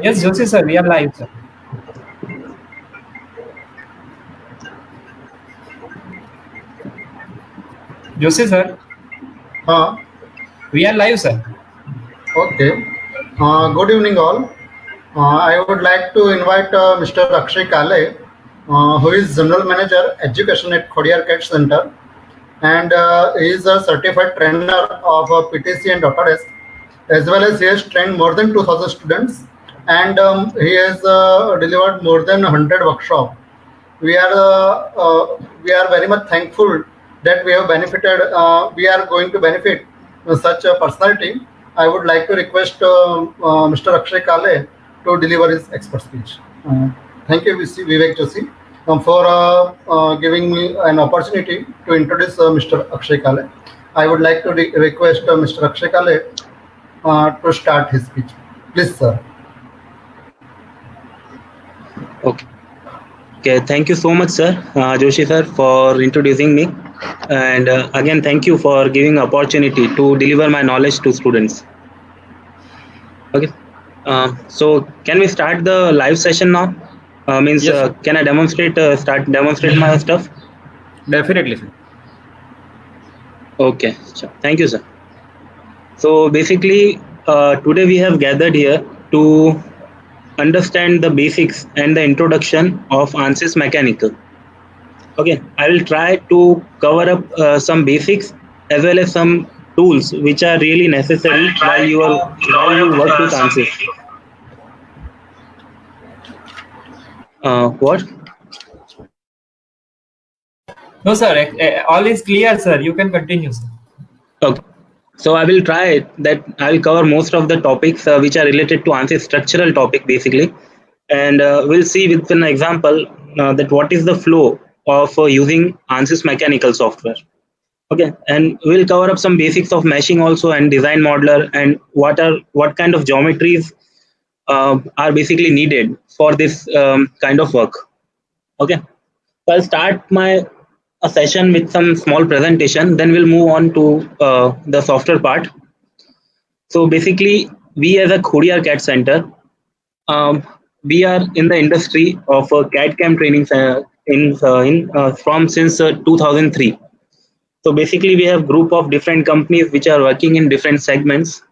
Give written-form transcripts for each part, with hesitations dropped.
Yes, Joshi sir, we are live, sir. Joshi sir, Uh, we are live, sir. okay. Good evening, all. I would like to invite Mr. Akshay Kale, who is General Manager Education at Khodiar Cat Center, and he is a certified trainer of PTC and Autodesk, as well as he has trained more than 2,000 students, and he has delivered more than 100 workshops. We are very much thankful that we have benefited. We are going to benefit such a personality. I would like to request Mr. Akshay Kale to deliver his expert speech. Thank you, Vivek Joshi, for giving me an opportunity to introduce Mr. Akshay Kale. I would like to request Mr. Akshay Kale to start his speech. Please, sir. Okay. Okay, thank you so much, sir, Joshi sir, for introducing me. And again, thank you for giving opportunity to deliver my knowledge to students. Okay. So can we start the live session now? Yes, Can I start demonstrate my stuff? definitely, sir. Okay, sure. Thank you, sir. So basically, today we have gathered here to understand the basics and the introduction of ANSYS Mechanical. Okay, I will try to cover up some basics as well as some tools which are really necessary while you work with ANSYS. What? No, sir. All is clear, sir. You can continue, sir. Okay. So I will try that I will cover most of the topics which are related to ANSYS structural topic basically, and we'll see with an example that what is the flow of using ANSYS Mechanical software. Okay, and we'll cover up some basics of meshing also and design modeler and what kind of geometries are basically needed for this kind of work. Okay, so I'll start my a session with some small presentation. Then we'll move on to the software part. So basically, we as a Khodiar CAD Center, um, we are in the industry of CAD CAM training from since 2003. So basically, we have group of different companies which are working in different segments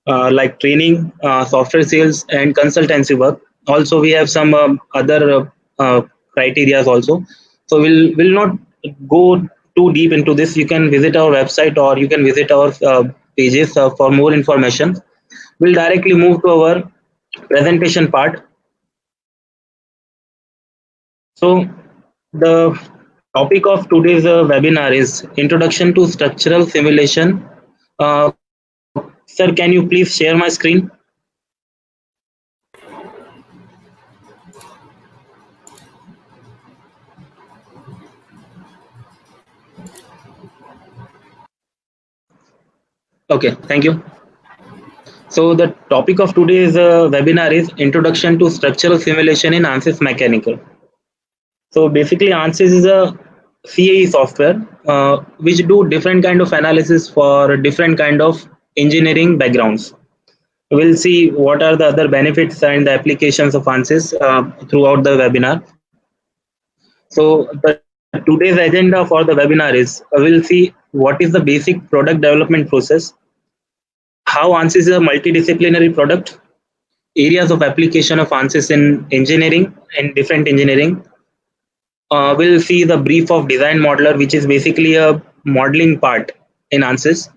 like training, software sales, and consultancy work. Also, we have some other criterias also. So we'll not go too deep into this. You can visit our website or you can visit our pages for more information. We'll directly move to our presentation part. So the topic of today's webinar is Introduction to Structural Simulation. Sir, can you please share my screen? Okay, thank you. So the topic of today's webinar is Introduction to Structural Simulation in ANSYS Mechanical. So basically ANSYS is a CAE software which do different kind of analysis for different kind of engineering backgrounds. We'll see what are the other benefits and the applications of ANSYS throughout the webinar. So today's agenda for the webinar is we'll see what is the basic product development process, how ANSYS is a multidisciplinary product, areas of application of ANSYS in engineering and different engineering. We'll see the brief of design modeler, which is basically a modeling part in ANSYS.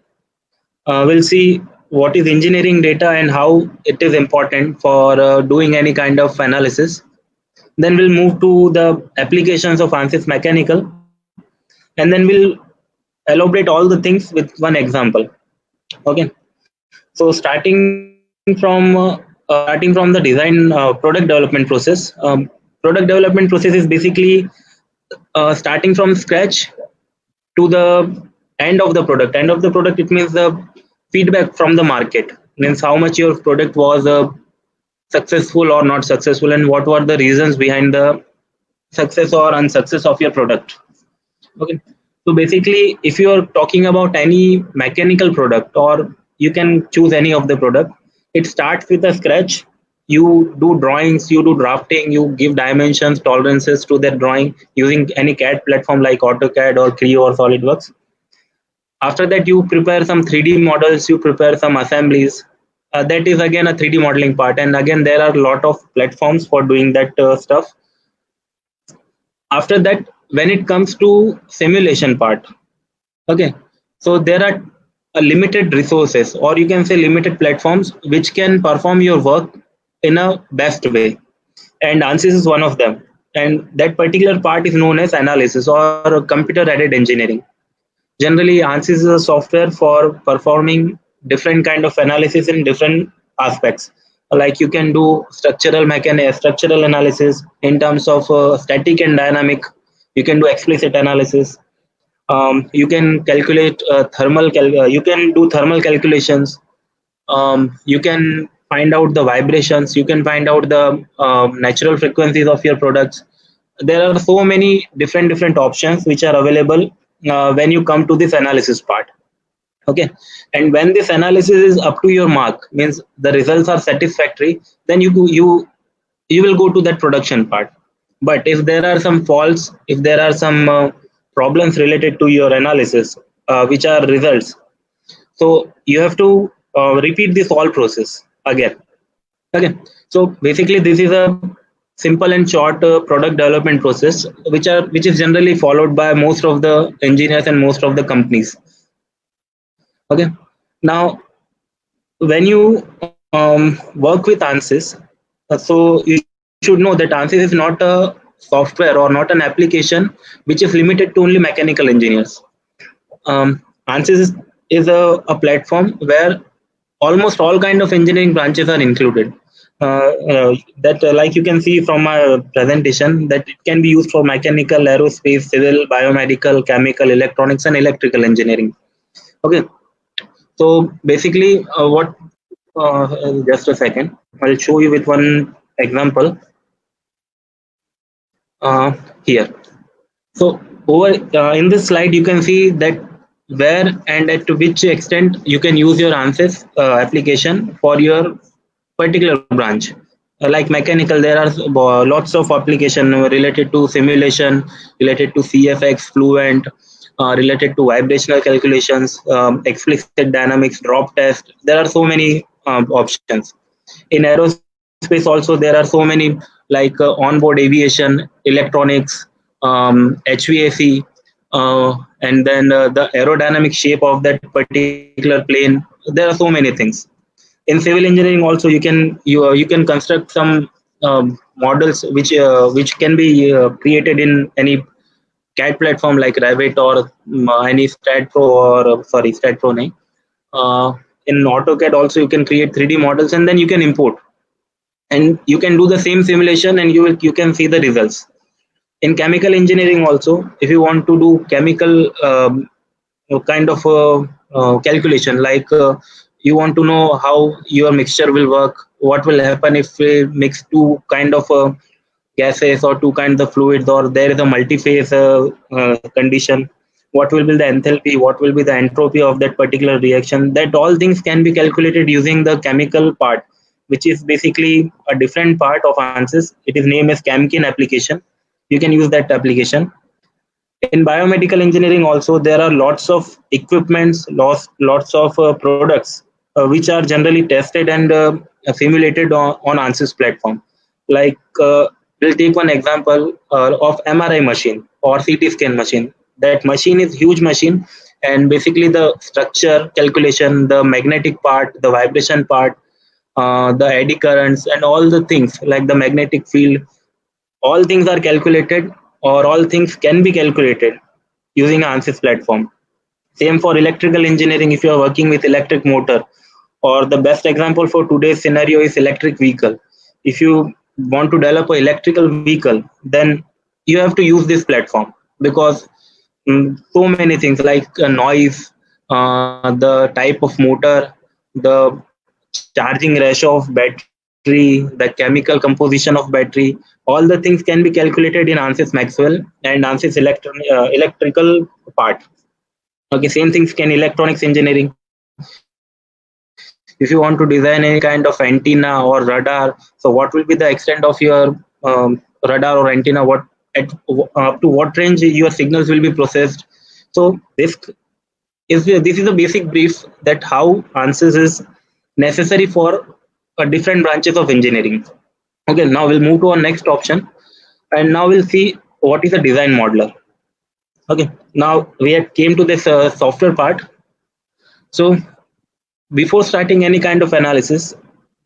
We'll see what is engineering data and how it is important for doing any kind of analysis. Then we'll move to the applications of ANSYS Mechanical, and then we'll elaborate all the things with one example. Okay. So starting from the design product development process. Product development process is basically starting from scratch to the end of the product. End of the product, it means the feedback from the market, means how much your product was successful or not successful, and what were the reasons behind the success or unsuccess of your product. Okay, so basically if you are talking about any mechanical product, or you can choose any of the product, it starts with a scratch. You do drawings, you do drafting, you give dimensions, tolerances to that drawing using any CAD platform like AutoCAD or Creo or SolidWorks. After that, you prepare some 3D models, you prepare some assemblies. That is again a 3D modeling part, and again there are a lot of platforms for doing that stuff. After that, when it comes to simulation part, okay, so there are limited resources, or you can say limited platforms, which can perform your work in a best way, and ANSYS is one of them. And that particular part is known as analysis or computer aided engineering. Generally, ANSYS is a software for performing different kind of analysis in different aspects. Like you can do structural analysis in terms of static and dynamic. You can do explicit analysis. You can calculate you can do thermal calculations. You can find out the vibrations. You can find out the natural frequencies of your products. There are so many different options which are available when you come to this analysis part. Okay, and when this analysis is up to your mark, means the results are satisfactory, then you will go to that production part. But if there are some faults, if there are some problems related to your analysis, which are results, so you have to repeat this whole process again. Okay, so basically this is a simple and short product development process, which is generally followed by most of the engineers and most of the companies. Okay, now when you work with ANSYS, so you should know that ANSYS is not a software or not an application which is limited to only mechanical engineers. ANSYS is a platform where almost all kind of engineering branches are included. That like you can see from my presentation, that it can be used for mechanical, aerospace, civil, biomedical, chemical, electronics, and electrical engineering. Okay, so basically, just a second, I'll show you with one example here. So over in this slide, you can see that where and at to which extent you can use your ANSYS application for your particular branch. Like mechanical, there are lots of application related to simulation, related to CFX, Fluent, related to vibrational calculations, explicit dynamics, drop test. There are so many options. In aerospace also, there are so many, like onboard aviation, electronics, HVAC, and then the aerodynamic shape of that particular plane. There are so many things. In civil engineering also, you can construct some models which can be created in any CAD platform like Revit or any StatPro, or sorry, StatPro nahi. In AutoCAD also you can create 3D models, and then you can import, and you can do the same simulation, and you can see the results. In chemical engineering also, if you want to do chemical kind of calculation, like you want to know how your mixture will work, what will happen if we mix two kind of gases or two kinds of fluids, or there is a multi-phase condition, what will be the enthalpy, what will be the entropy of that particular reaction. That all things can be calculated using the chemical part, which is basically a different part of ANSYS. It is named as ChemKin application. You can use that application. In biomedical engineering also, there are lots of equipments, lots of products which are generally tested and simulated on ANSYS platform. Like we'll take one example of MRI machine or CT scan machine. That machine is huge machine, and basically the structure calculation, the magnetic part, the vibration part, the eddy currents, and all the things like the magnetic field, all things are calculated, or all things can be calculated using ANSYS platform. Same for electrical engineering. If you are working with electric motor, or the best example for today's scenario is electric vehicle. If you want to develop an electrical vehicle, then you have to use this platform, because so many things like noise, the type of motor, the charging ratio of battery, the chemical composition of battery. All the things can be calculated in ANSYS Maxwell and ANSYS electrical part. Okay, same things can electronics engineering. If you want to design any kind of antenna or radar, so what will be the extent of your radar or antenna? Up to what range your signals will be processed? So this is a basic brief that how ANSYS is necessary for different branches of engineering. Okay, now we'll move to our next option, and now we'll see what is a design modeler. Okay, now we had came to this software part. So before starting any kind of analysis,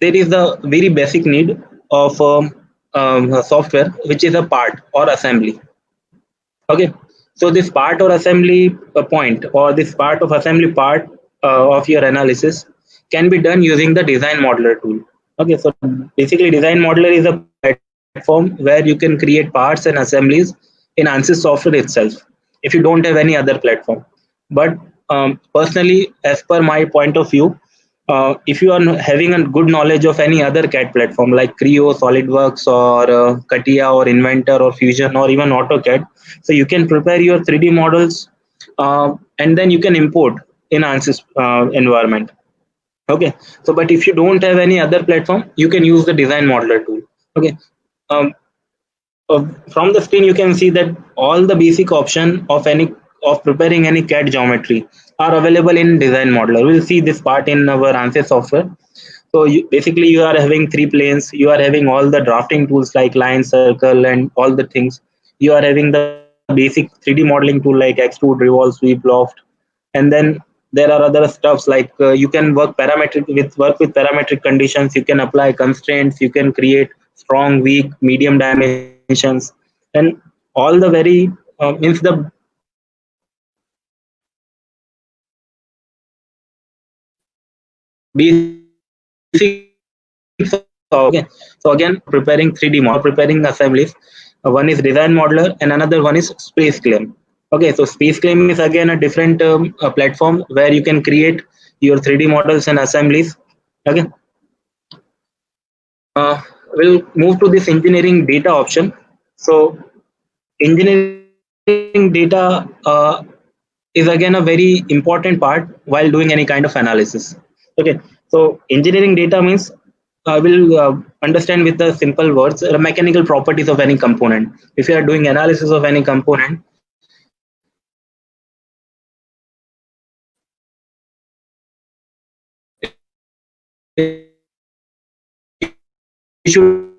there is a very basic need of a software, which is a part or assembly. Okay, so this part or assembly point or this part of assembly part of your analysis can be done using the design modeler tool. Okay, so basically design modeler is a platform where you can create parts and assemblies in ANSYS software itself if you don't have any other platform. But personally, as per my point of view, if you are having a good knowledge of any other CAD platform like Creo, SolidWorks, or CATIA, or Inventor, or Fusion, or even AutoCAD, so you can prepare your 3D models and then you can import in ANSYS environment. Okay, so but if you don't have any other platform, you can use the design modeler tool. Okay, um, from the screen you can see that all the basic option of preparing any CAD geometry are available in design modeler. We'll see this part in our ANSYS software. So basically you are having three planes, you are having all the drafting tools like line, circle, and all the things. You are having the basic 3D modeling tool like extrude, revolve, sweep, loft, and then there are other stuffs like you can work with parametric conditions. You can apply constraints. You can create strong, weak, medium dimensions, and all the very means the basics of okay. So again, preparing 3D model, preparing assemblies. One is design modeler, and another one is space claim. Okay, so space claim is again a different platform where you can create your 3D models and assemblies. Okay, we'll move to this engineering data option. So engineering data is again a very important part while doing any kind of analysis. Okay, so engineering data means we'll understand with the simple words mechanical properties of any component. If you are doing analysis of any component, you should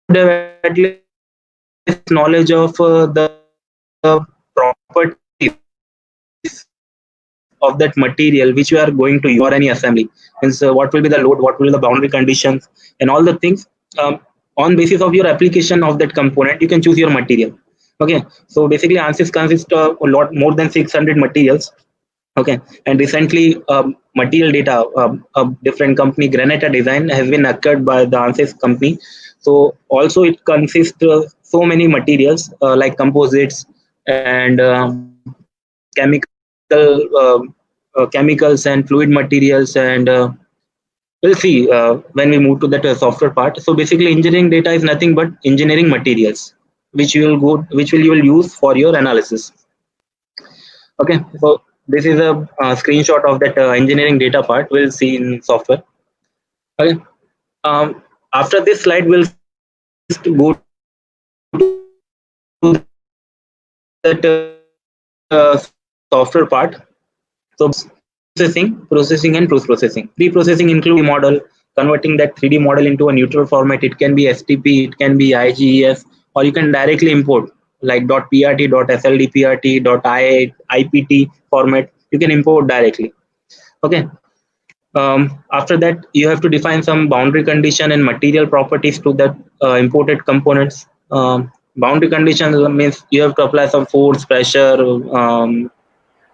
have a very good knowledge of the properties of that material which you are going to use for any assembly. Means what will be the load, what will be the boundary conditions, and all the things. On basis of your application of that component, you can choose your material. Okay, so basically ANSYS consists of a lot more than 600 materials. Okay, and recently material data, a different company, Granita Design, has been acquired by the ANSYS company. So also it consists of so many materials like composites and chemicals and fluid materials, and we'll see when we move to that software part. So basically engineering data is nothing but engineering materials which will you will use for your analysis. Okay, so this is a screenshot of that engineering data part we'll see in software. Okay, after this slide we'll go to that software part. So processing and post-processing. Pre-processing include model, converting that 3D model into a neutral format. It can be STP, it can be IGES, or you can directly import like .prt, .sldprt, .ipt format. You can import directly. Okay. After that, you have to define some boundary condition and material properties to that imported components. Boundary conditions means you have to apply some force, pressure.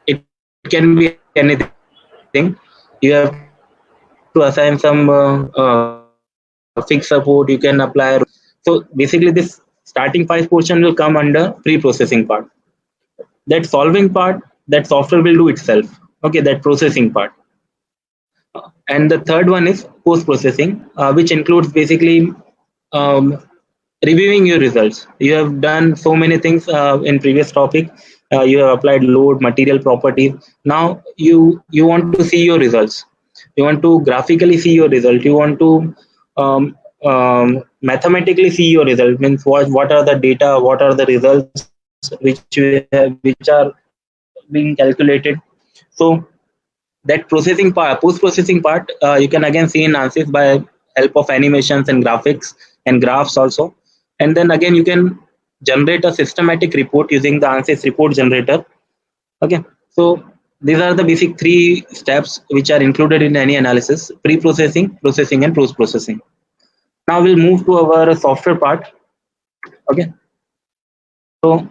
It can be anything. You have to assign some fixed support. You can apply. So basically, this starting 5 portion will come under pre-processing part. That solving part, that software will do itself. Okay, that processing part. And the third one is post processing, which includes basically um, reviewing your results. You have done so many things in previous topic. You have applied load, material properties. Now you want to see your results. You want to graphically see your result. You want to mathematically see your result. Means what are the data, what are the results which are being calculated. So that processing part, post processing part, you can again see in answers by help of animations and graphics and graphs also. And then again you can generate a systematic report using the answers report generator. Okay, so these are the basic three steps which are included in any analysis: pre-processing, processing, and post-processing. Now we'll move to our software part. Okay, so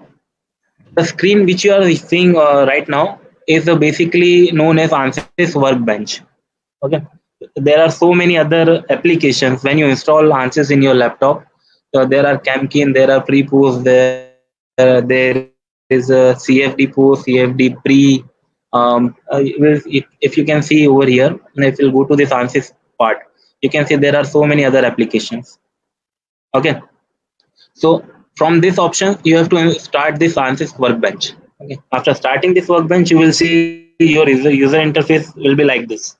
the screen which you are seeing right now is basically known as answers workbench. Okay, there are so many other applications when you install answers in your laptop. There are camkin, there are pre-post, there is a cfd post, cfd pre. If you can see over here, and if you go to this answers part, you can see there are so many other applications. Okay, so from this option you have to start this answers workbench. Okay, after starting this workbench you will see your user interface will be like this.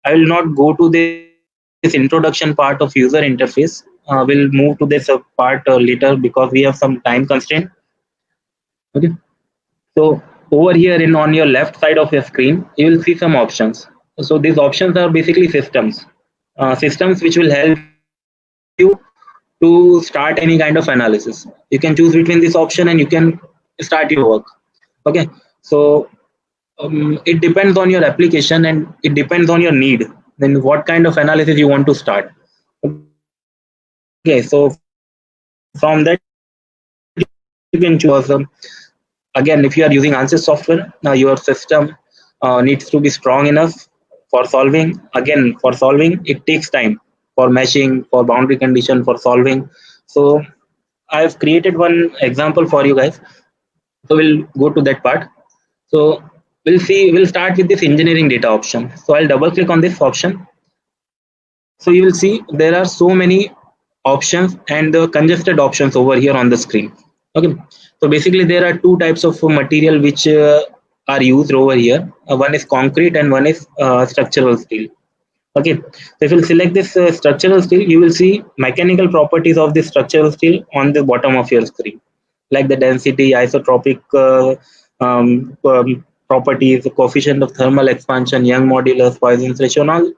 I will not go to this introduction part of user interface. We'll move to this part later because we have some time constraint. Okay. So over here in on your left side of your screen, you will see some options. So these options are basically systems, systems which will help you to start any kind of analysis. You can choose between this option and you can start your work. Okay. So it depends on your application and it depends on your need. Then what kind of analysis you want to start. Okay, so from that you can choose again if you are using answer software. Now your system needs to be strong enough for solving. Again, for solving it takes time for meshing, for boundary condition, for solving. So I've created one example for you guys. So we'll go to that part. So we'll start with this engineering data option. So I'll double click on this option. So you will see there are so many options and the congested options over here on the screen. Okay, so basically there are two types of material which are used over here. One is concrete and one is structural steel. Okay, so if you select this structural steel, you will see mechanical properties of this structural steel on the bottom of your screen, like the density, isotropic properties, the coefficient of thermal expansion, Young modulus, Poisson's ratio, and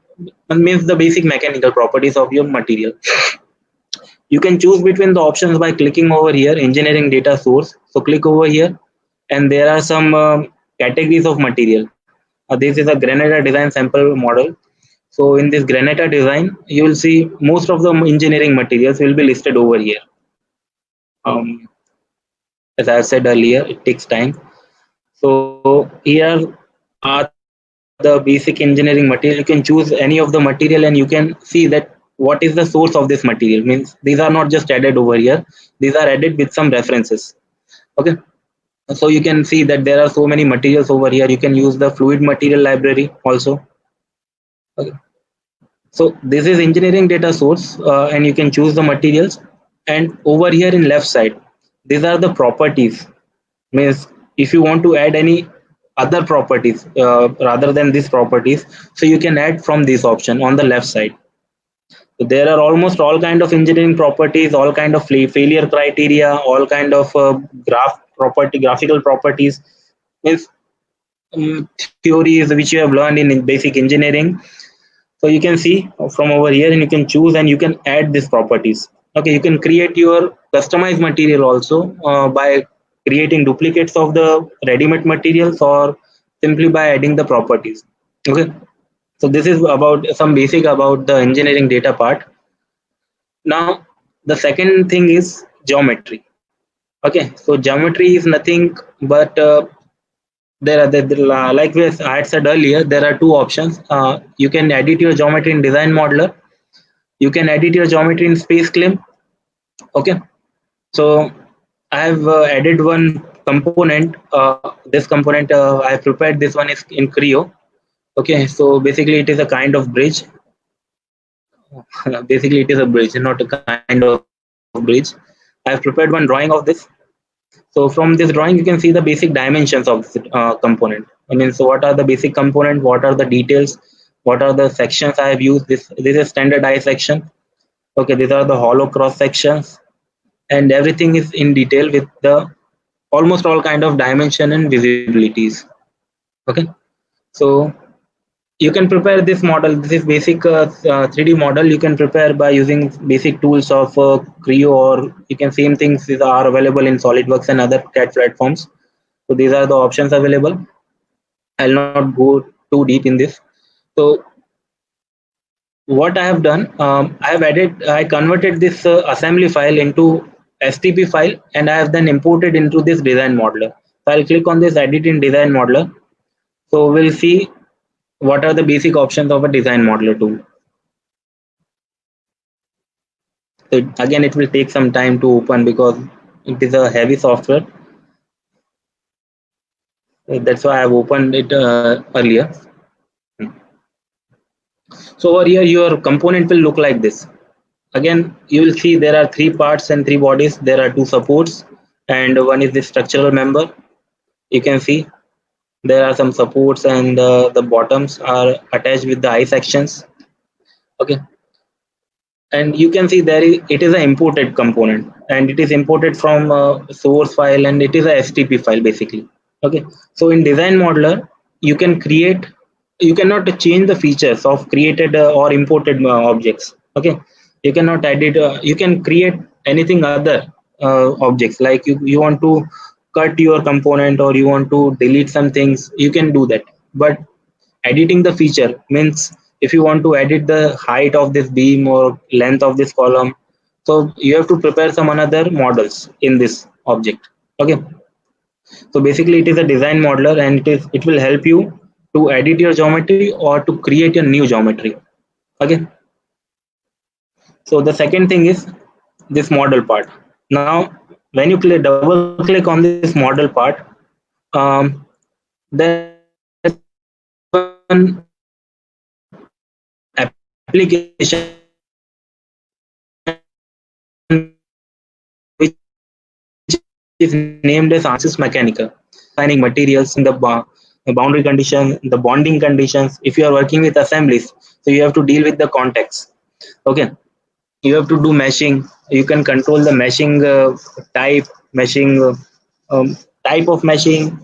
all means the basic mechanical properties of your material. You can choose between the options by clicking over here, engineering data source. So click over here, and there are some categories of material. This is a Granada design sample model. So in this Granada design, you will see most of the engineering materials will be listed over here. Um, as I said earlier, it takes time. So here are the basic engineering material. You can choose any of the material and you can see that what is the source of this material. Means these are not just added over here. These are added with some references. Okay. So you can see that there are so many materials over here. You can use the fluid material library also. Okay. So this is engineering data source and you can choose the materials. And over here in left side, these are the properties. Means if you want to add any other properties rather than these properties, so you can add from this option on the left side. So there are almost all kind of engineering properties, all kind of failure criteria, all kind of graphical properties. Means theories which you have learned in basic engineering. So you can see from over here and you can choose and you can add these properties. Okay, you can create your customized material also by creating duplicates of the ready-made materials or simply by adding the properties. Okay, so this is about some basic about the engineering data part. Now the second thing is geometry. Okay, so geometry is nothing but like I had said earlier, there are two options. You can edit your geometry in design modeler. You can edit your geometry in SpaceClaim. Okay, so I have added one component, this component I have prepared, this one is in Creo. Okay, so basically it is a kind of bridge. Basically it is a bridge, not a kind of bridge. I have prepared one drawing of this. So from this drawing, you can see the basic dimensions of this component. I mean, so what are the basic component? What are the details? What are the sections I have used? This is standard I section. Okay, these are the hollow cross sections, and everything is in detail with the almost all kind of dimension and visibilities. Okay, so you can prepare this model. This is basic 3D model. You can prepare by using basic tools of Creo, or you can same things are available in SolidWorks and other CAD platforms. So these are the options available. I'll not go too deep in this. So what I have done, I converted this assembly file into STP file, and I have then imported into this design modeler. So I'll click on this edit in design modeler. So we'll see what are the basic options of a design modeler tool. So again, it will take some time to open because it is a heavy software. That's why I've opened it earlier. So over here, your component will look like this. Again, you will see there are 3 parts and 3 bodies. There are 2 supports, and one is the structural member. You can see there are some supports, and the bottoms are attached with the I sections. Okay, and you can see it is an imported component, and it is imported from source file, and it is a STP file basically. Okay, so in design modeler, you cannot change the features of created or imported objects. Okay, you cannot edit. You can create anything other objects, like you want to cut your component or you want to delete some things, you can do that. But editing the feature means if you want to edit the height of this beam or length of this column, so you have to prepare some another models in this object. Okay, so basically it is a design modeler, and it will help you to edit your geometry or to create a new geometry. Okay, so the second thing is this model part. Now when you double click on this model part, there is one application which is named as ANSYS Mechanica, assigning materials in the boundary condition, the bonding conditions. If you are working with assemblies, so you have to deal with the context. Okay, you have to do meshing. You can control the meshing type, meshing type of meshing,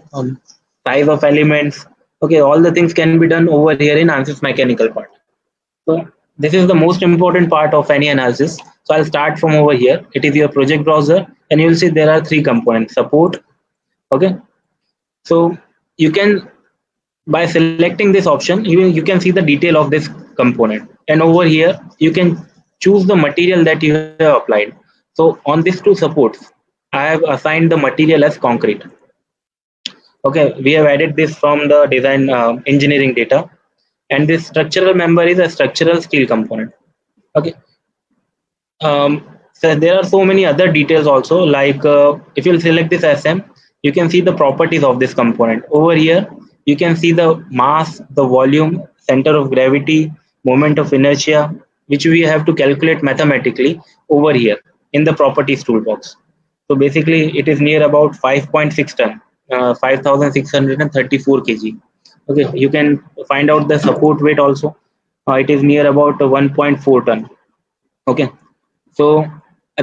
size of elements. Okay, all the things can be done over here in ANSYS Mechanical part. So this is the most important part of any analysis. So I'll start from over here. It is your project browser, and you will see there are 3 components: support. Okay, so you can, by selecting this option, you can see the detail of this component, and over here you can choose the material that you have applied. So on these 2 supports, I have assigned the material as concrete. Okay, we have added this from the design engineering data, and this structural member is a structural steel component. Okay, so there are so many other details also, like if you select this SM, you can see the properties of this component. Over here you can see the mass, the volume, center of gravity, moment of inertia, which we have to calculate mathematically over here in the properties toolbox. So basically it is near about 5.6 ton, 5634 kg. Okay, you can find out the support weight also. It is near about 1.4 ton. Okay, so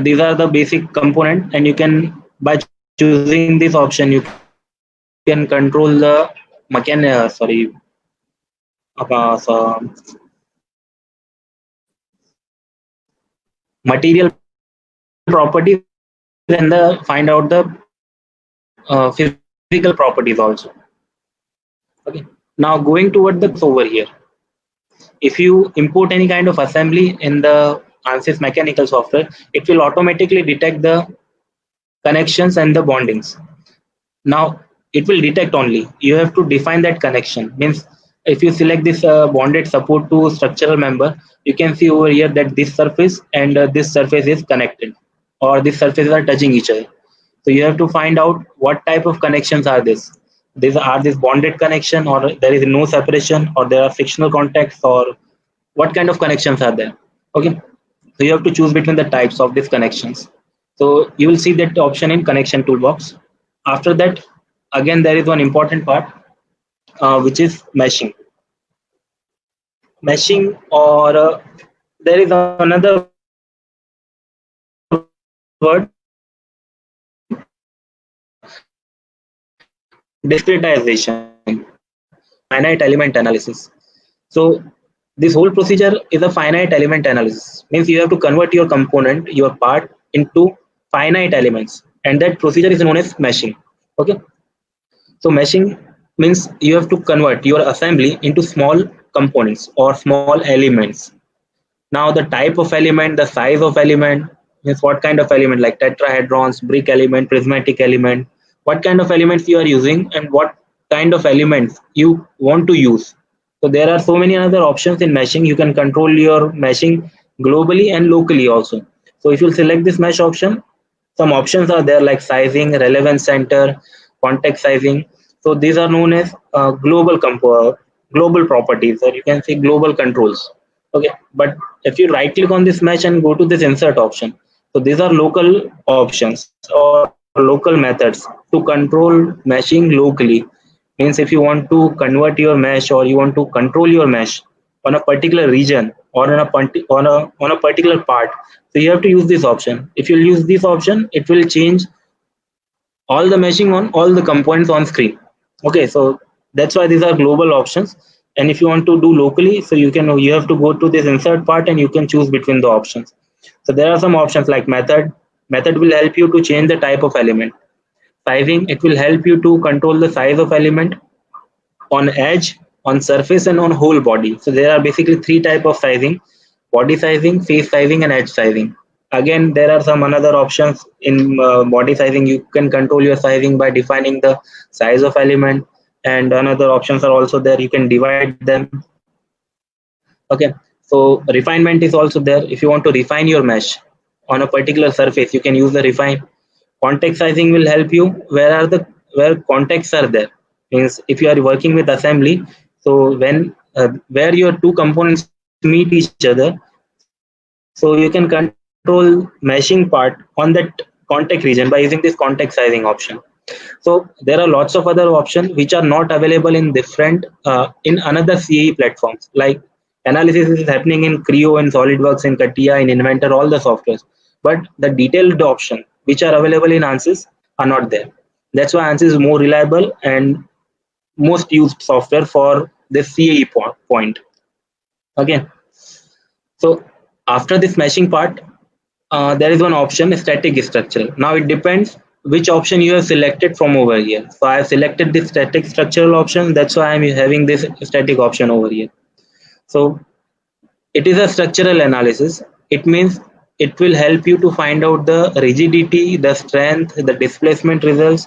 these are the basic component, and you can, by choosing this option, you can control the material properties, and find out the physical properties also. Okay, now going toward the over here, if you import any kind of assembly in the ANSYS Mechanical software, it will automatically detect the connections and the bondings. Now it will detect only. You have to define that connection. Means if you select this bonded support to structural member, you can see over here that this surface and this surface is connected, or these surfaces are touching each other. So you have to find out what type of connections are this. These are this bonded connection, or there is no separation, or there are frictional contacts, or what kind of connections are there. Okay, so you have to choose between the types of these connections. So you will see that option in connection toolbox. After that, again there is one important part, which is meshing. Meshing, or there is another word, discretization, finite element analysis. So this whole procedure is a finite element analysis. Means you have to convert your component, your part, into finite elements, and that procedure is known as meshing. Okay, so meshing means you have to convert your assembly into small components or small elements. Now the type of element, the size of element, means what kind of element, like tetrahedrons, brick element, prismatic element, what kind of elements you are using, and what kind of elements you want to use. So there are so many other options in meshing. You can control your meshing globally and locally also. So if you select this mesh option, some options are there like sizing, relevance center, context sizing. So these are known as global properties, or you can say global controls. Okay, but if you right click on this mesh and go to this insert option, so these are local options or local methods to control meshing locally. Means if you want to convert your mesh, or you want to control your mesh on a particular region, or on a particular part, so you have to use this option. If you use this option, it will change all the meshing on all the components on screen. Okay, so that's why these are global options. And if you want to do locally, so you have to go to this insert part and you can choose between the options. So there are some options like method will help you to change the type of element. Sizing, it will help you to control the size of element on edge, on surface, and on whole body. So there are basically three type of sizing: body sizing, face sizing, and edge sizing. Again, there are some another options in body sizing. You can control your sizing by defining the size of element, and another options are also there. You can divide them. Okay, so refinement is also there. If you want to refine your mesh on a particular surface, you can use the refine. Context sizing will help you where contexts are there. Means if you are working with assembly, so when where your two components meet each other, so you can control meshing part on that context region by using this context sizing option. So there are lots of other options which are not available in different in another CAE platforms. Like analysis is happening in Creo, in SolidWorks, in CATIA, in Inventor, all the softwares. But the detailed option which are available in ANSYS are not there. That's why ANSYS is more reliable and most used software for the CAE point. Okay. So after this meshing part, there is one option, static structural. Now it depends which option you have selected from over here. So I have selected this static structural option. That's why I'm having this static option over here. So it is a structural analysis. It means it will help you to find out the rigidity, the strength, the displacement results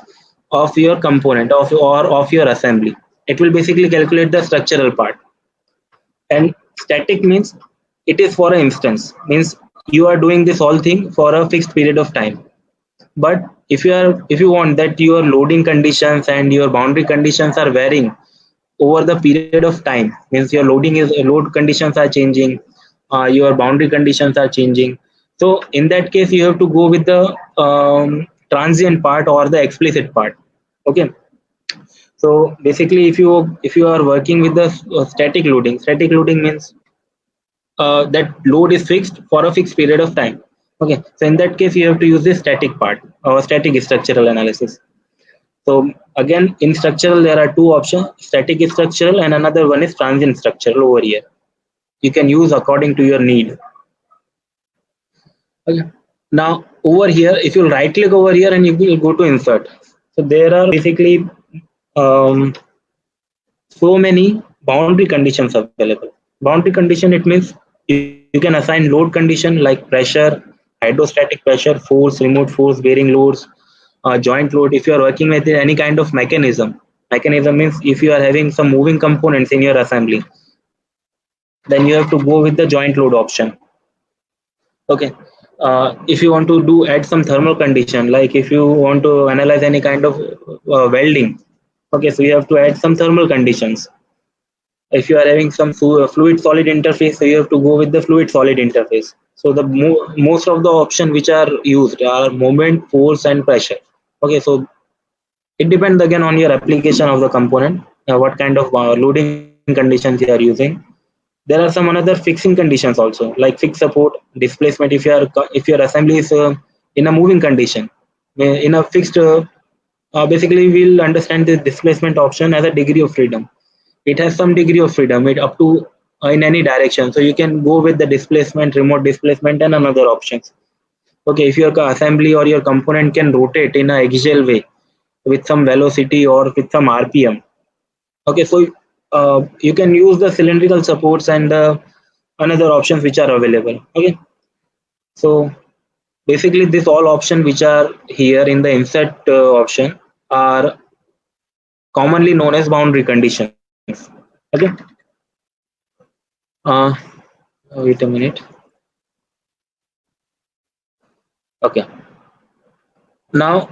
of your component or of your assembly. It will basically calculate the structural part. And static means it is for an instance, means you are doing this whole thing for a fixed period of time. But if you want that your loading conditions and your boundary conditions are varying over the period of time, means your load conditions are changing, your boundary conditions are changing. So in that case you have to go with the transient part or the explicit part. Okay, so basically if you are working with the static loading means that load is fixed for a fixed period of time. Okay, so in that case you have to use the static part or static structural analysis. So again, in structural there are two options: static structural and another one is transient structural. Over here you can use according to your need. Okay, now over here if you right click over here and you will go to insert, so there are basically um, so many boundary conditions available. Boundary condition, it means you can assign load condition like pressure, hydrostatic pressure, force, remote force, bearing loads, joint load. If you are working with any kind of mechanism means if you are having some moving components in your assembly, then you have to go with the joint load option. Okay, If you want to do add some thermal condition, like if you want to analyze any kind of welding, okay, so you have to add some thermal conditions. If you are having some fluid solid interface, so you have to go with the fluid solid interface. So the most of the option which are used are moment, force, and pressure. Okay, so it depends again on your application of the component, what kind of loading conditions you are using. There are some another fixing conditions also, like fixed support, displacement. If your assembly is in a moving condition, in a fixed, basically we'll understand this displacement option as a degree of freedom. It has some degree of freedom, it up to in any direction. So you can go with the displacement, remote displacement, and another options. Okay, if your assembly or your component can rotate in a axial way with some velocity or with some RPM. Okay, so you can use the cylindrical supports and another options which are available. Okay, so basically this all option which are here in the insert option are commonly known as boundary conditions. Okay, uh, wait a minute. Okay, now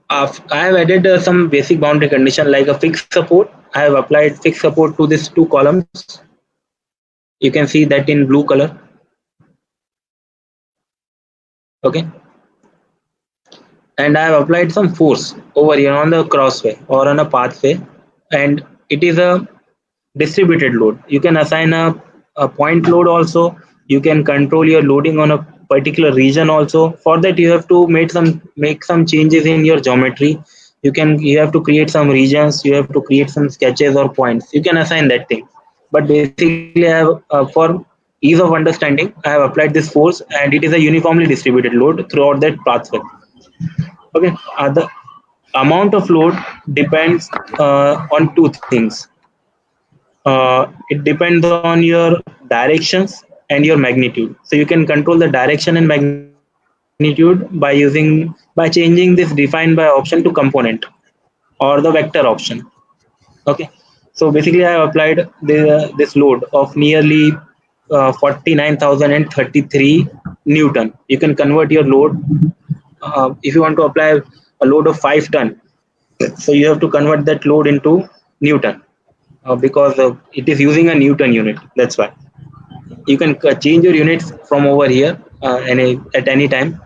I have added some basic boundary condition like a fixed support. I have applied fixed support to these two columns. You can see that in blue color. Okay, and I have applied some force over here on the crossway or on a pathway, and it is a distributed load. You can assign a point load also. You can control your loading on a particular region also. For that you have to make some changes in your geometry. You have to create some regions, you have to create some sketches or points. You can assign that thing. But basically I have for ease of understanding, I have applied this force and it is a uniformly distributed load throughout that pathway. Okay, the amount of load depends on two things. It depends on your directions and your magnitude. So you can control the direction and magnitude by changing this defined by option to component or the vector option. Okay, so basically I have applied this load of nearly 49,033 Newton. You can convert your load. If you want to apply a load of 5 ton, so you have to convert that load into Newton, because it is using a Newton unit. That's why you can change your units from over here at any time.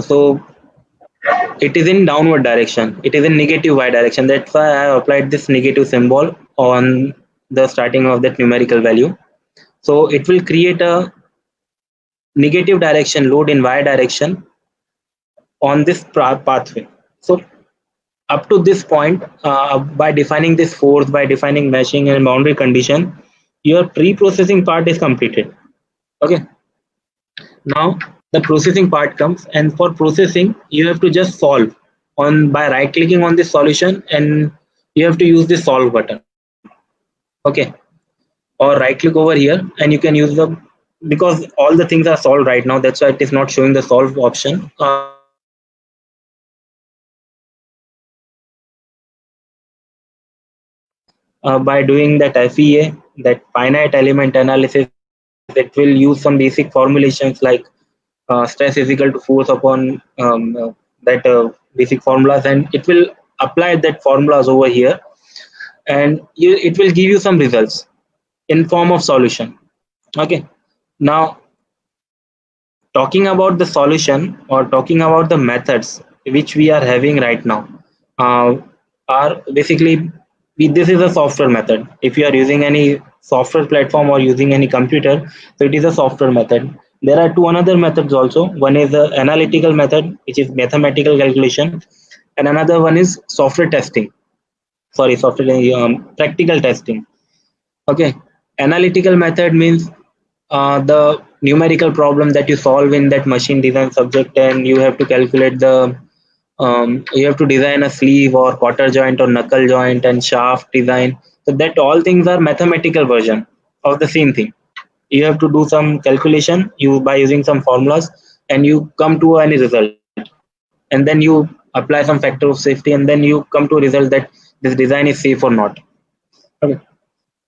So it is in downward direction. It is in negative y direction. That's why I have applied this negative symbol on the starting of that numerical value. So it will create a negative direction load in y direction on this pathway. So up to this point, by defining this force, by defining meshing and boundary condition, your pre-processing part is completed. Okay, now the processing part comes, and for processing you have to just solve on by right clicking on this solution, and you have to use the solve button. Okay, or right click over here and you can use the, because all the things are solved right now, that's why it is not showing the solve option. By using the FEA, that finite element analysis, by doing that FEA, that finite element analysis, it will use some basic formulations like stress is equal to force upon that basic formulas, and it will apply that formulas over here, and it will give you some results in form of solution. Okay, now talking about the solution or talking about the methods which we are having right now, uh, are basically this is a software method. If you are using any software platform or using any computer, so it is a software method. There are two another methods also. One is the analytical method, which is mathematical calculation, and another one is software testing. Sorry, software practical testing. Okay, analytical method means the numerical problem that you solve in that machine design subject, and you have to calculate the you have to design a sleeve or quarter joint or knuckle joint and shaft design. So that all things are mathematical version of the same thing. You have to do some calculation you by using some formulas, and you come to any result, and then you apply some factor of safety, and then you come to a result that this design is safe or not. Okay,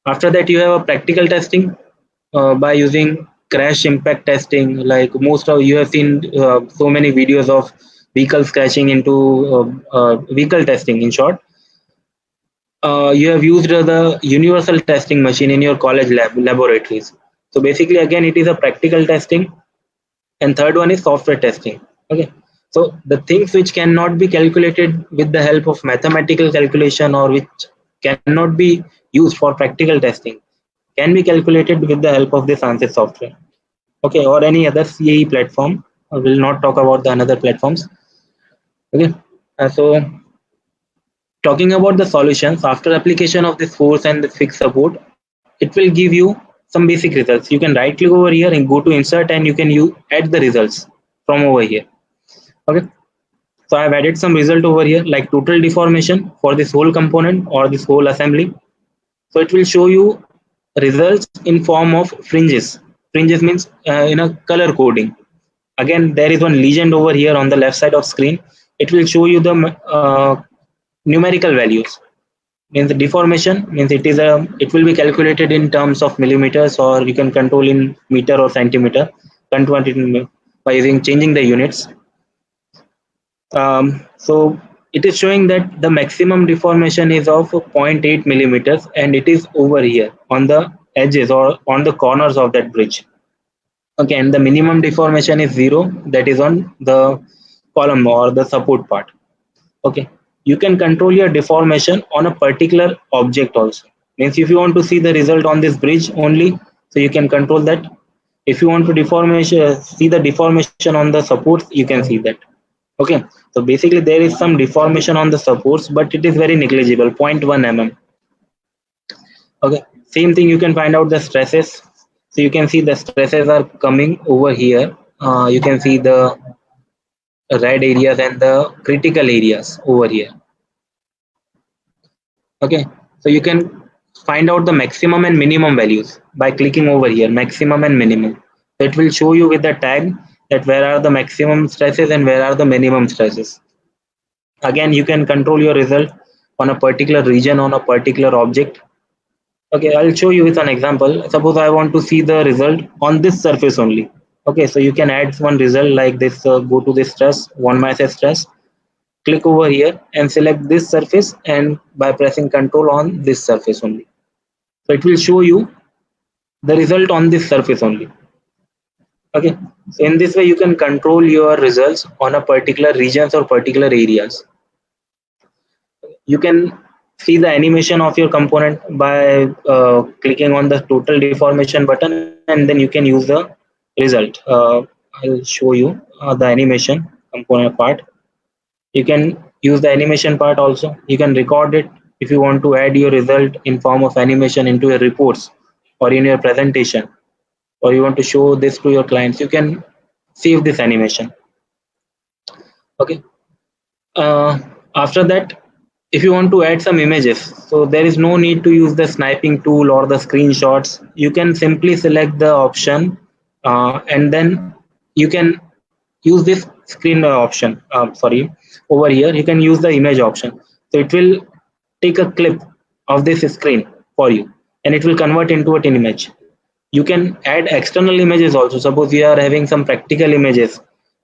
after that you have a practical testing by using crash impact testing. Like most of you have seen so many videos of vehicles crashing into vehicle testing. In short, you have used the universal testing machine in your college laboratories. So basically, again, it is a practical testing, and third one is software testing. Okay, so the things which cannot be calculated with the help of mathematical calculation, or which cannot be used for practical testing, can be calculated with the help of this ANSYS software. Okay, or any other CAE platform. I will not talk about the another platforms. Okay, so talking about the solutions after application of this force and the fixed support, it will give you some basic results. You can right click over here and go to insert, and you can add the results from over here. Okay, so I've added some result over here, like total deformation for this whole component or this whole assembly. So it will show you results in form of fringes. Fringes means in a color coding. Again, there is one legend over here on the left side of screen. It will show you the numerical values. Means the deformation means it will be calculated in terms of millimeters, or you can control in meter or centimeter, convert it by using changing the units. So it is showing that the maximum deformation is of 0.8 millimeters, and it is over here on the edges or on the corners of that bridge. Okay, and the minimum deformation is 0, that is on the column or the support part. Okay, you can control your deformation on a particular object also. Means if you want to see the result on this bridge only, so you can control that. If you want to see the deformation on the supports, you can see that. Okay, so basically there is some deformation on the supports, but it is very negligible, 0.1 mm. Okay, same thing, you can find out the stresses. So you can see the stresses are coming over here. You can see the red areas and the critical areas over here. Okay, so you can find out the maximum and minimum values by clicking over here, maximum and minimum. So it will show you with the tag that where are the maximum stresses and where are the minimum stresses. Again, you can control your result on a particular region, on a particular object. Okay, I'll show you with an example. Suppose I want to see the result on this surface only. Okay, so you can add one result like this. Go to this stress, 1 minus stress, click over here and select this surface, and by pressing control on this surface only, so it will show you the result on this surface only. Okay, so in this way you can control your results on a particular regions or particular areas. You can see the animation of your component by clicking on the total deformation button, and then you can use the result. I'll show you the animation component part. You can use the animation part also. You can record it if you want to add your result in form of animation into your reports or in your presentation, or you want to show this to your clients. You can save this animation. Okay, after that, if you want to add some images, so there is no need to use the sniping tool or the screenshots. You can simply select the option, and then you can use this screen option. Sorry, over here you can use the image option. So it will take a clip of this screen for you, and it will convert into an image. You can add external images also. Suppose you are having some practical images,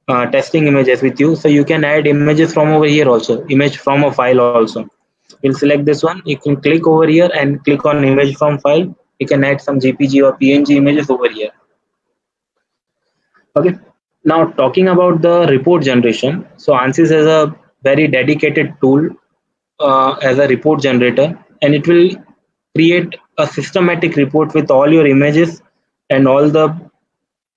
testing images with you, so you can add images from over here also, image from a file also. You'll select this one, you can click over here and click on image from file. You can add some JPG or PNG images over here. Okay, now talking about the report generation. So ANSYS has a very dedicated tool as a report generator, and it will create a systematic report with all your images and all the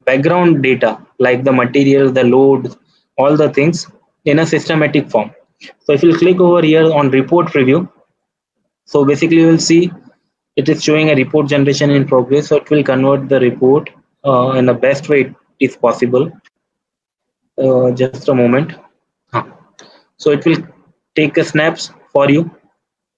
background data like the material, the load, all the things in a systematic form. So if you click over here on report preview, so basically you will see it is showing a report generation in progress. So it will convert the report in the best way it is possible. Just a moment. So it will take a snaps for you,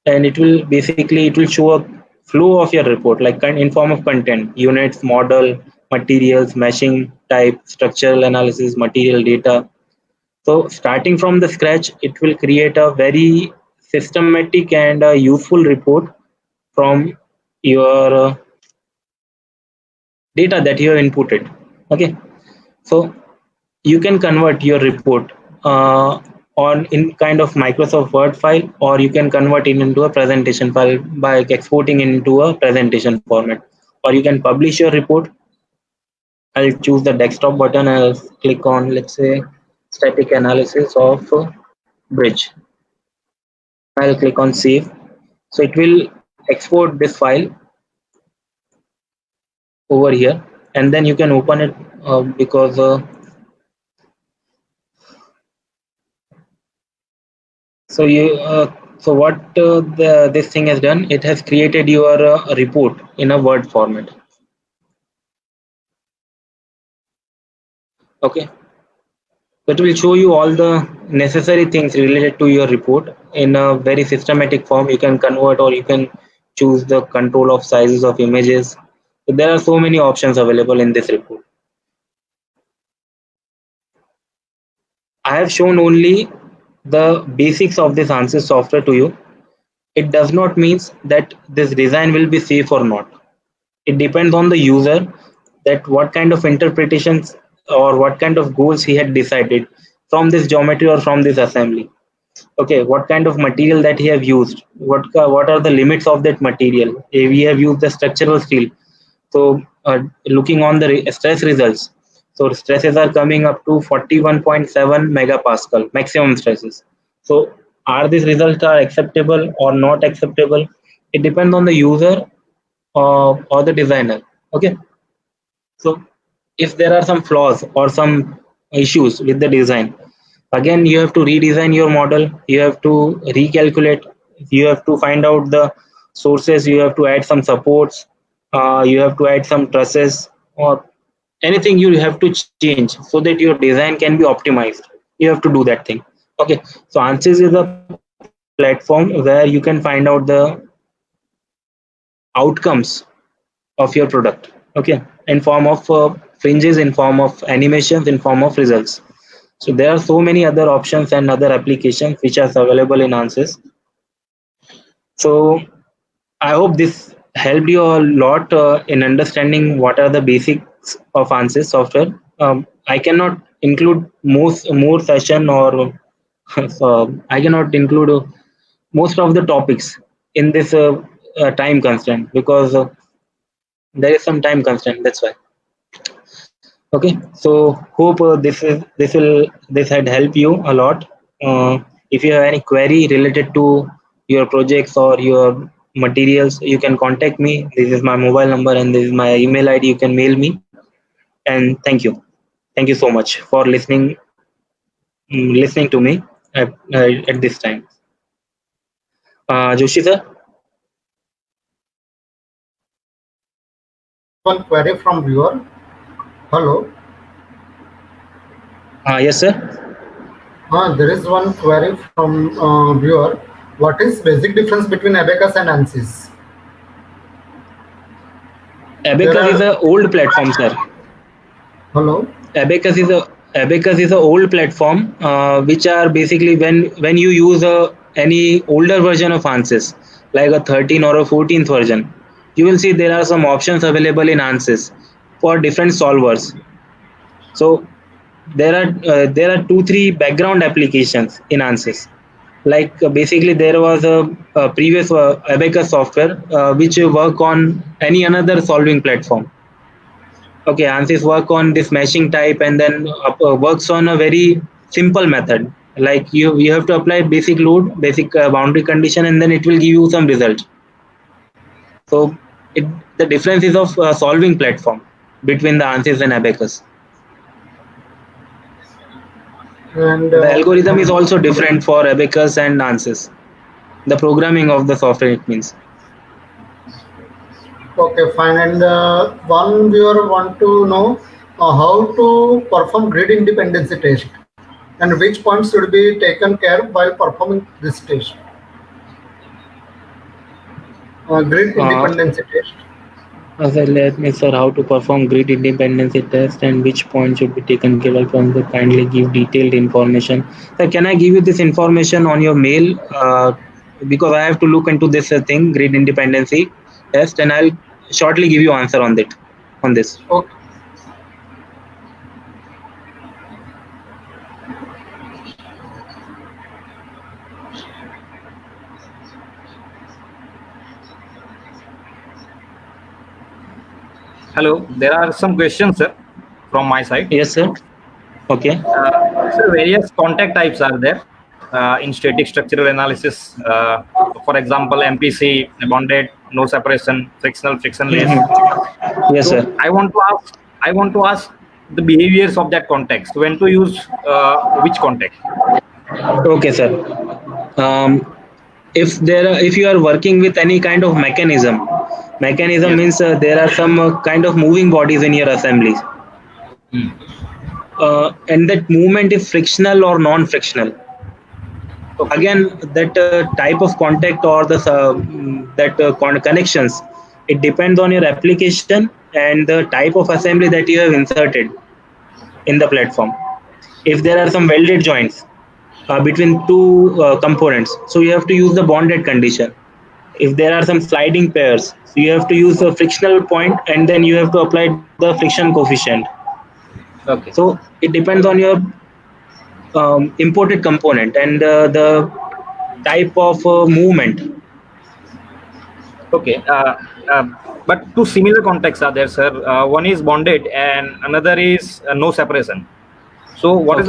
and it will show a flow of your report like in form of content, units, model, materials, meshing type, structural analysis, material data. So starting from the scratch, it will create a very systematic and useful report from your data that you have inputted. Okay, so you can convert your report on in kind of Microsoft Word file, or you can convert it into a presentation file by exporting into a presentation format, or you can publish your report. I'll choose the desktop button. I'll click on, let's say, static analysis of bridge. I'll click on save. So it will export this file over here, and then you can open it because so you so what this thing has done, it has created your report in a Word format. Okay, so it will show you all the necessary things related to your report in a very systematic form. You can convert, or you can choose the control of sizes of images. So there are so many options available in this report. I have shown only the basics of this ANSYS software to you. It does not mean that this design will be safe or not. It depends on the user, that what kind of interpretations or what kind of goals he had decided from this geometry or from this assembly. Okay, what kind of material that he have used, what are the limits of that material. We have used the structural steel. So looking on the stress results, so stresses are coming up to 41.7 megapascal maximum stresses. So are these results are acceptable or not acceptable? It depends on the user or the designer. Okay, so if there are some flaws or some issues with the design, again you have to redesign your model, you have to recalculate, you have to find out the sources, you have to add some supports, you have to add some trusses, or anything you have to change so that your design can be optimized. You have to do that thing. Okay, so Ansys is a platform where you can find out the outcomes of your product, okay, in form of fringes, in form of animations, in form of results. So there are so many other options and other applications which are available in Ansys. So I hope this helped you a lot in understanding what are the basics of Ansys software. I cannot include most more session, or I cannot include most of the topics in this time constraint, because there is some time constraint. That's why. Okay, so hope this had helped you a lot. If you have any query related to your projects or your materials, you can contact me. This is my mobile number and this is my email ID. You can mail me. And thank you so much for listening to me at this time. Joshi sir. One query from viewer. Hello. Yes sir. There is one query from viewer. What is basic difference between Abacus and ANSYS? Abacus is a old platform, sir. Hello. Abacus is a old platform, which are basically when you use any older version of Ansys, like a 13 or a 14th version, you will see there are some options available in Ansys for different solvers. So there are 2-3 background applications in Ansys. Like basically there was a previous Abacus software which work on any another solving platform. Okay, Ansys work on this meshing type, and then works on a very simple method. Like you have to apply basic load, basic boundary condition, and then it will give you some result. So the difference is of solving platform between the Ansys and Abacus. And The algorithm is also different for Abacus and Ansys. The programming of the software, it means. okay, fine. And one viewer want to know how to perform grid independency test and which points should be taken care while performing this test. Grid independency test. Let me, sir, how to perform grid independency test and which point should be taken care of. From the kindly give detailed information. Sir, can I give you this information on your mail? Because I have to look into this thing, grid independency test, and I'll shortly give you answer on that. on this. Okay. Hello, there are some questions, sir, from my side. Yes, sir. Okay. So various contact types are there in static structural analysis. For example, MPC, bonded, no separation, frictional, frictionless. Yes, So sir. I want to ask the behaviors of that context. When to use which context? Okay, sir. Um, if you are working with any kind of mechanism Yes. means there are some kind of moving bodies in your assemblies, Hmm. and that movement is frictional or non-frictional. Okay. Again, that type of contact or the connections, it depends on your application and the type of assembly that you have inserted in the platform. If there are some welded joints between two components, so you have to use the bonded condition. If there are some sliding pairs, so you have to use the frictional point and then you have to apply the friction coefficient. Okay. So it depends on your imported component and the type of movement. Okay. But two similar contexts are there, sir. One is bonded and another is no separation. So Okay. what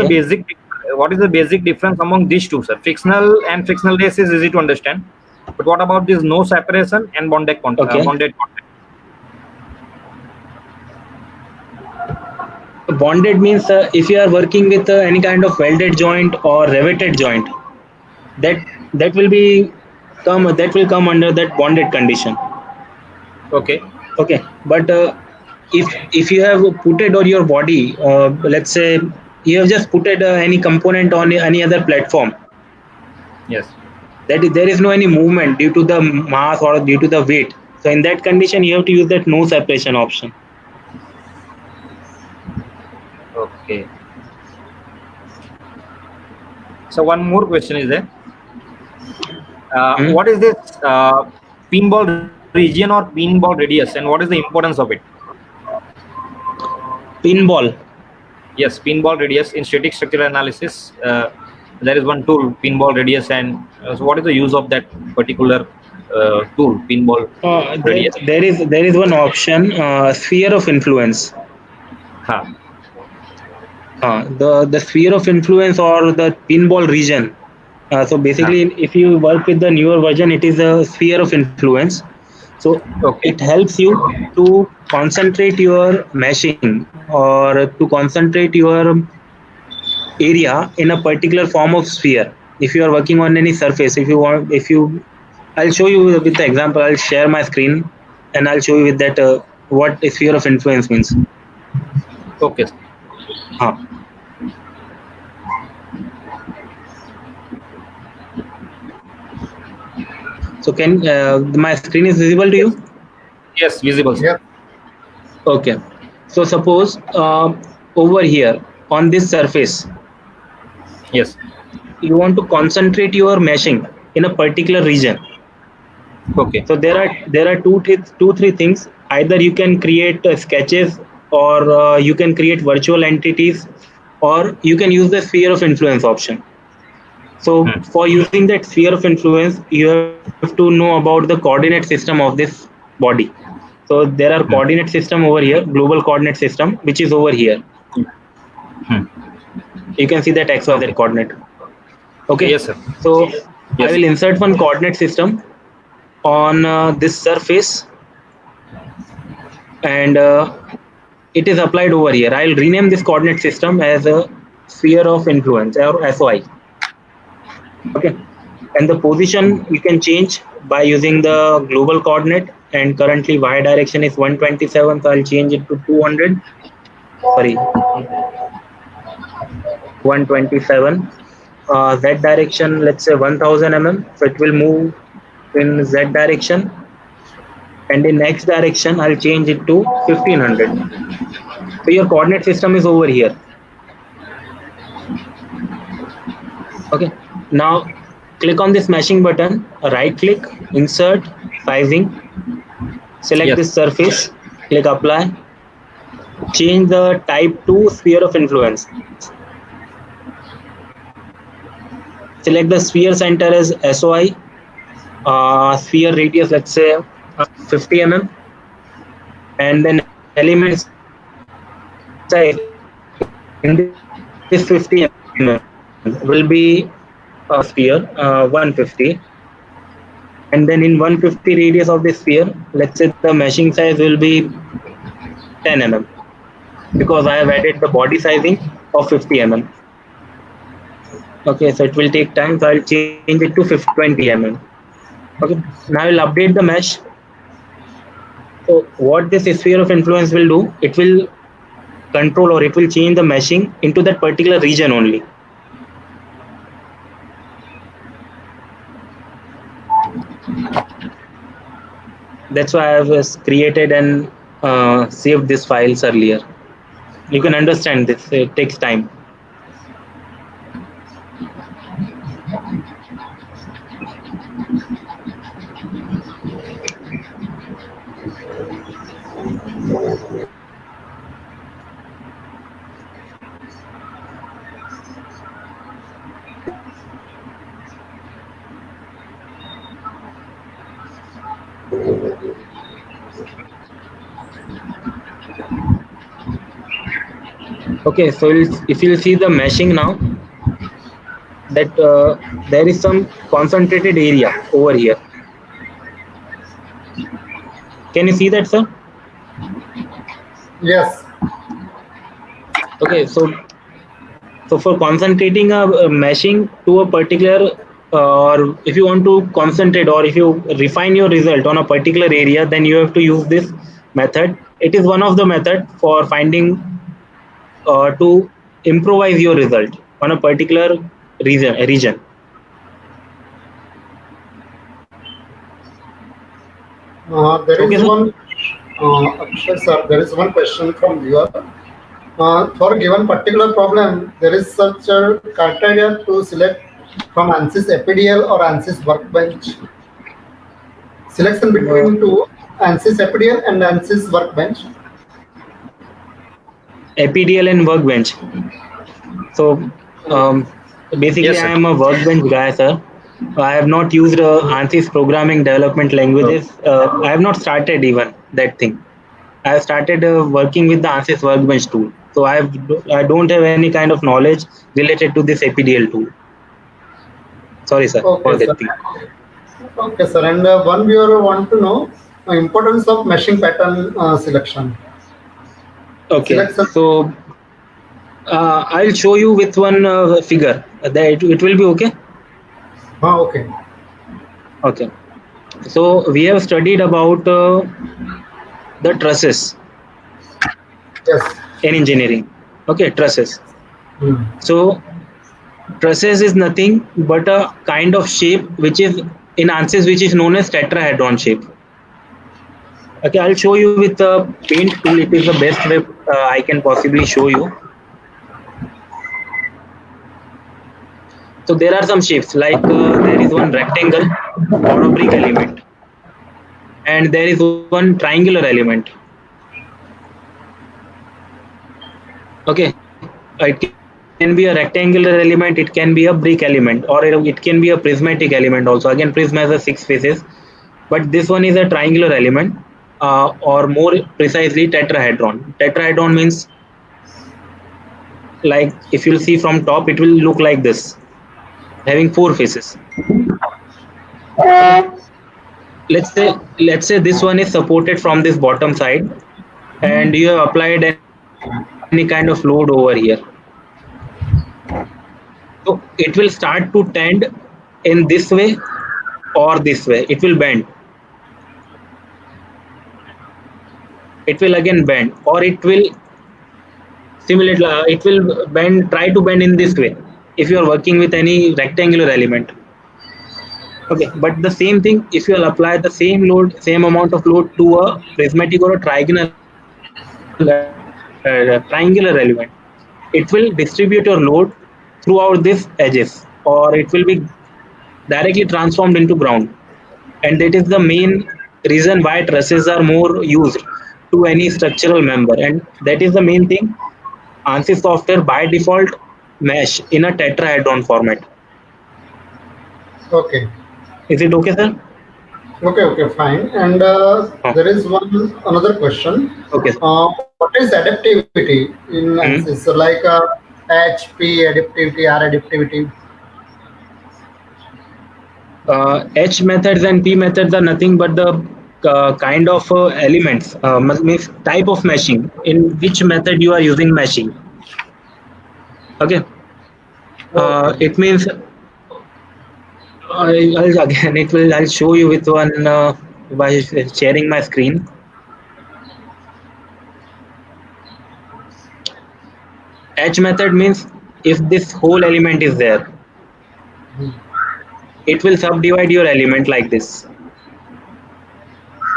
is the basic difference among these two, sir? Frictional and frictionless is easy to understand. But what about this no separation and Okay. bonded contact? Bonded means if you are working with any kind of welded joint or riveted joint, that that will be that will come under that bonded condition. Okay. Okay, but if you have put it on your body, let's say you have just put it any component on any other platform, Yes. there is no any movement due to the mass or due to the weight. So in that condition, you have to use that no separation option. Okay. So one more question is there. Hmm? What is this pinball region or pinball radius, and what is the importance of it? Pinball. Yes, pinball radius in static structural analysis. There is one tool, pinball radius, and so what is the use of that particular tool, pinball radius? There is one option, sphere of influence. Huh. The sphere of influence or the pinball region. So Huh. basically, if you work with the newer version, it is a sphere of influence. So Okay. it helps you to concentrate your meshing or to concentrate your area in a particular form of sphere. If you are working on any surface, I'll show you with the example. I'll share my screen and I'll show you with that what a sphere of influence means. Okay. Uh, so can my screen is visible to you? Yes, visible. Sir. Yeah. Okay. So suppose over here on this surface, Yes. you want to concentrate your meshing in a particular region. Okay. So there are two three things. Either you can create sketches, or you can create virtual entities, or you can use the sphere of influence option. So for using that sphere of influence, you have to know about the coordinate system of this body. So there are coordinate system over here, global coordinate system, which is over here. You can see that XYZ Okay. coordinate. Okay. Yes, sir. So Yes. I will insert one coordinate system on this surface, and it is applied over here. I'll rename this coordinate system as a sphere of influence or SOI. Okay, and the position you can change by using the global coordinate, and currently y direction is 127, so I'll change it to 200. Sorry, 127. Z direction, let's say 1000 mm, so it will move in Z direction, and in X direction I'll change it to 1500. So your coordinate system is over here. Okay, now click on this meshing button, right click, insert, sizing, select Yes. this surface, click apply, change the type to sphere of influence. Select the sphere center as SOI, sphere radius, let's say 50 mm, and then element size in this 50 mm will be a sphere 150, and then in 150 radius of the sphere, let's say the meshing size will be 10 mm, because I have added the body sizing of 50 mm. Okay, so it will take time, so I'll change it to 20 mm. Okay, now I'll update the mesh. So what this sphere of influence will do, it will control, or it will change the meshing into that particular region only. That's why I have created and saved these files earlier. You can understand this, it takes time. Okay, so if you see the meshing now, that there is some concentrated area over here. Can you see that, sir? Yes. Okay, so for concentrating a meshing to a particular, or if you want to concentrate, or if you refine your result on a particular area, then you have to use this method. It is one of the method for finding to improvise your result on a particular region. There is Okay, sir. one, Akshay sir, there is one question from viewer. For a given particular problem, there is such a criteria to select from ANSYS EPDL or ANSYS Workbench. Selection between two, ANSYS EPDL and ANSYS Workbench. EPDL and Workbench. So basically, Yes, sir. I am a Workbench guy, sir. I have not used ANSYS programming development languages. I have not started even that thing. I have started working with the ANSYS Workbench tool. So I don't have any kind of knowledge related to this EPDL tool. Sorry, sir, for Okay, that sir. thing. Okay, sir. And one viewer want to know the importance of meshing pattern selection. Okay, Selection. so I'll show you with one figure. That it will be okay. Okay. Okay. So we have studied about the trusses Yes. in engineering. Okay, trusses. Hmm. So trusses is nothing but a kind of shape which is in ANSYS, which is known as tetrahedron shape. Okay, I'll show you with the paint tool. It is the best way I can possibly show you. So there are some shapes like there is one rectangle or a brick element, and there is one triangular element. Okay, it can be a rectangular element, it can be a brick element, or it can be a prismatic element also. Again, prism has a 6 faces, but this one is a triangular element, or more precisely tetrahedron. Tetrahedron means, like if you'll see from top, it will look like this, having 4 faces. Let's say this one is supported from this bottom side, and you have applied any kind of load over here. So it will start to tend in this way or this way. It will bend. It will again bend, or it will simulate. It will bend. Try to bend in this way if you are working with any rectangular element. Okay, but the same thing, if you will apply the same load, same amount of load to a prismatic or a triangular element, it will distribute your load throughout these edges, or it will be directly transformed into ground. And that is the main reason why trusses are more used to any structural member, and that is the main thing. ANSYS software by default mesh in a tetrahedron format. Okay. Is it okay, sir? Okay, fine. And there is another question. Okay. What is adaptivity in ANSYS? So like H, P adaptivity, R adaptivity. H methods and P methods are nothing but the kind of elements, means type of meshing, in which method you are using meshing. Okay. It means I'll again I'll show you with one by sharing my screen. H method means if this whole element is there, it will subdivide your element like this.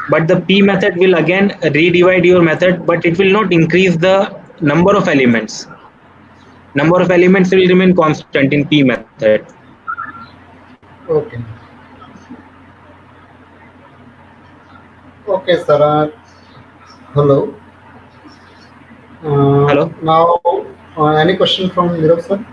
But the P method will again redivide your method, but it will not increase the number of elements. Number of elements will remain constant in P method. Okay. Okay, sir. Hello. Hello. Now, any question from Nirav, sir?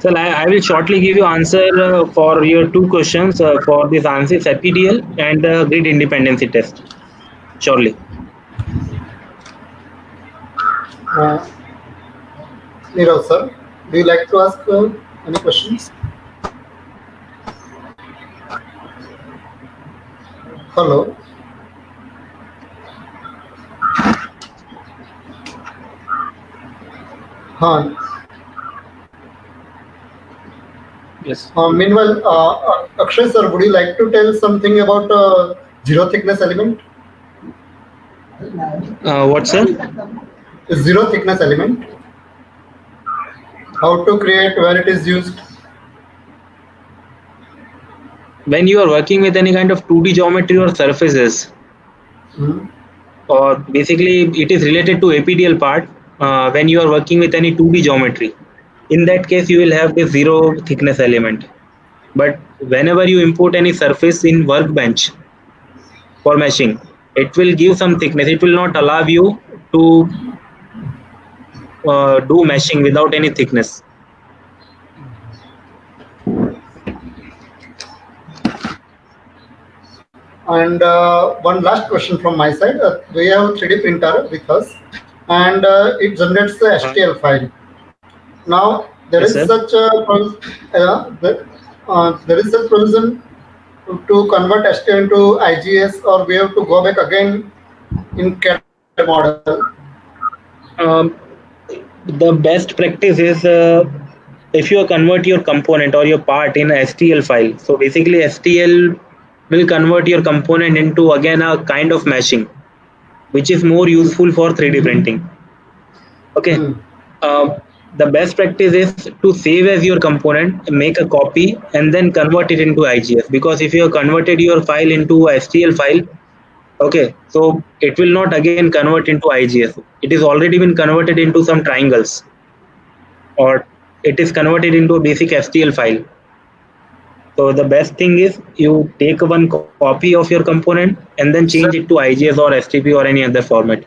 So I will shortly give you answer for your two questions for this ANSYS FPDL and grid independency test. Surely. Nirav, sir, do you like to ask any questions? Hello. Han. Yes. Meanwhile, Akshay sir, would you like to tell something about zero thickness element? What, sir? Zero thickness element. How to create, where it is used? When you are working with any kind of 2D geometry or surfaces, or basically it is related to APDL part, when you are working with any 2D geometry, in that case you will have the zero thickness element. But whenever you import any surface in Workbench for meshing, it will give some thickness. It will not allow you to do meshing without any thickness. And one last question from my side. We have 3D printer with us, and it generates the STL file. Now there Yes, is sir. such a there is a provision to convert STL into IGS, or we have to go back again in CAD model. The best practice is if you convert your component or your part in a STL file. So basically STL will convert your component into again a kind of meshing, which is more useful for 3D printing. Okay. The best practice is to save as your component, make a copy, and then convert it into IGS. Because if you have converted your file into a STL file, okay, so it will not again convert into IGS. It is already been converted into some triangles, or it is converted into a basic STL file. So the best thing is you take one copy of your component and then change it to IGS or STP or any other format.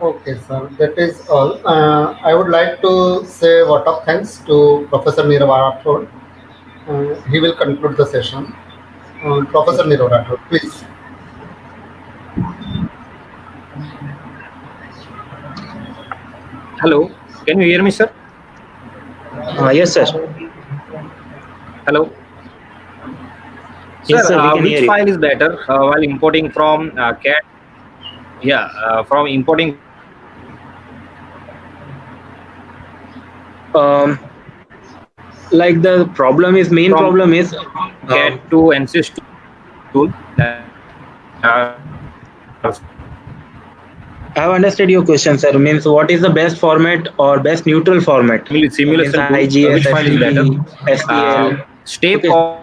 Okay, sir, that is all. I would like to say a word of thanks to Professor Nirav Rathod. He will conclude the session. Professor Nirav Rathod, please. Hello. Can you hear me, sir? Yes, sir. Hello. Yes, sir, we can which hear you. file is better while importing from CAD? Yeah, from importing. Like the problem is main From problem is CAD to ANSYS tool. I have understood your question, sir. Means what is the best format or best neutral format? Simulation Means tool. IGS, Which file is better? STP, STL. Step Okay. or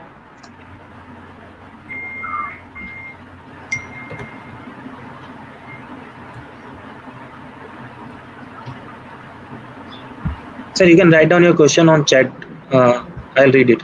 Sir, you can write down your question on chat. I'll read it.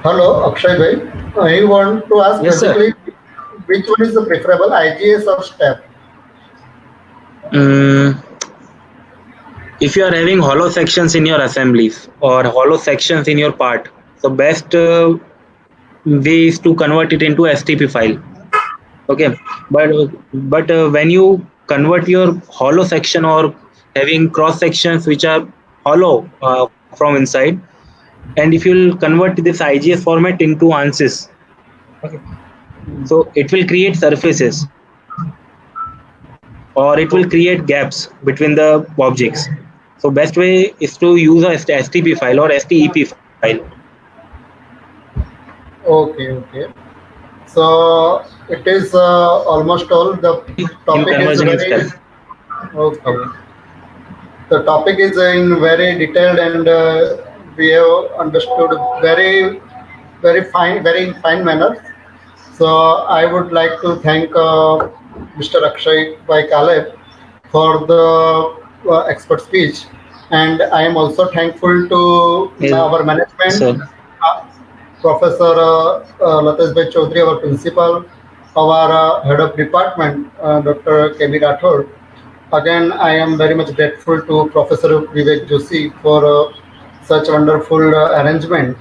Hello, Akshay bhai. I want to ask Yes, sir. basically which one is the preferable, IGS or STEP? If you are having hollow sections in your assemblies or hollow sections in your part, the best way is to convert it into STP file. Okay, but when you convert your hollow section or having cross sections which are hollow from inside, and if you'll convert this IGS format into ANSYS, okay, so it will create surfaces or it will create gaps between the objects. So best way is to use a STP file or STEP file. Okay. So it is almost all the topic is conversion is very step. okay. The topic is in very detailed and we have understood very fine manner. So I would like to thank Mr. Akshay Bhai Kale for the expert speech, and I am also thankful to Yes, our management, sir. Professor Latesh Bhai Chaudhary, our principal, our head of department, Dr. K.B. Rathod. Again, I am very much grateful to Professor Vivek Joshi for such wonderful arrangement.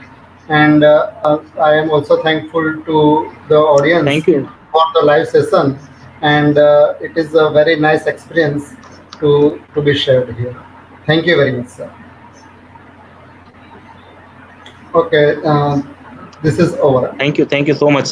And I am also thankful to the audience Thank you. for the live session. And it is a very nice experience to be shared here. Thank you very much, sir. Okay, this is over. Thank you so much.